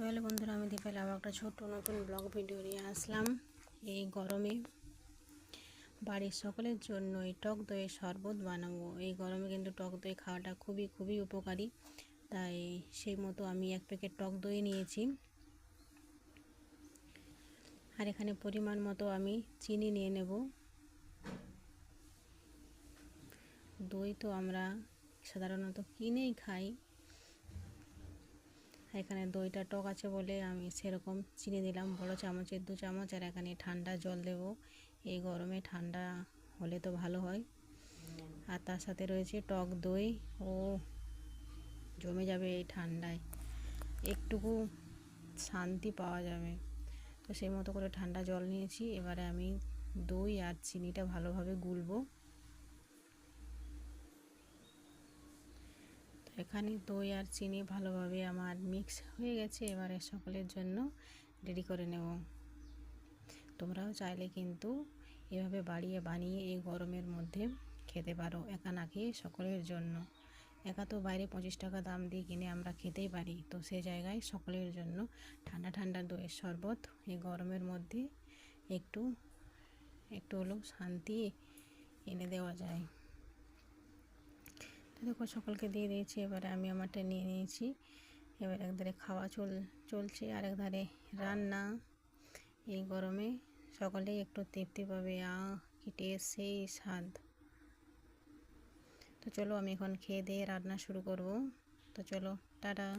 তো হ্যালো বন্ধুরা, আমি দীপালি আবার একটা ছোট্ট নতুন ব্লগ ভিডিও নিয়ে আসলাম। এই গরমে বাড়ির সকলের জন্য এই টক দইয়ের শরবত বানাবো। এই গরমে কিন্তু টক দই খাওয়াটা খুবই উপকারী। তাই সেই মতো আমি 1 প্যাকেট টক দই নিয়েছি। আর এখানে পরিমাণ মতো আমি চিনি নিয়ে নেব। দই তো আমরা সাধারণত কিনেই খাই। এখানে দইটা টক আছে বলে আমি সেরকম চিনি দিলাম, বড় চামচের 2 চামচ। আর এখানে ঠান্ডা জল দেব। এই গরমে ঠান্ডা হলে তো ভালো হয়। আর তার সাথে রয়েছে টক দই। ও জমে যাবে এই ঠান্ডায়, একটুকু শান্তি পাওয়া যাবে। তো সেই মতো করে ঠান্ডা জল নিয়েছি। এবারে আমি দই আর চিনিটা ভালোভাবে গুলবো। এখানে দই আর চিনি ভালোভাবে আমার মিক্স হয়ে গেছে। এবারে সকলের জন্য রেডি করে নেব। তোমরাও চাইলে কিন্তু এভাবে বানিয়ে এই গরমের মধ্যে খেতে পারো, একা না খেয়ে সকলের জন্য। একা তো বাইরে 25 টাকা দাম দিয়ে কিনে আমরা খেতেই পারি, তো সে জায়গায় সকলের জন্য ঠান্ডা দইয়ের শরবত এই গরমের মধ্যে একটু হলেও শান্তি এনে দেওয়া যায়। দেখো সকলকে দিয়ে দিয়েছি। এবারে আমি আমারটা নিয়ে নিয়েছি। এবার একধারে খাওয়া চলছে আর একধারে রান্না। এই গরমে সকলেই একটু তৃপ্তি পাবে। কি টেস্ট, সেই স্বাদ। তো চলো আমি এখন খেয়ে দিয়ে রান্না শুরু করব। তো চলো, টাটা।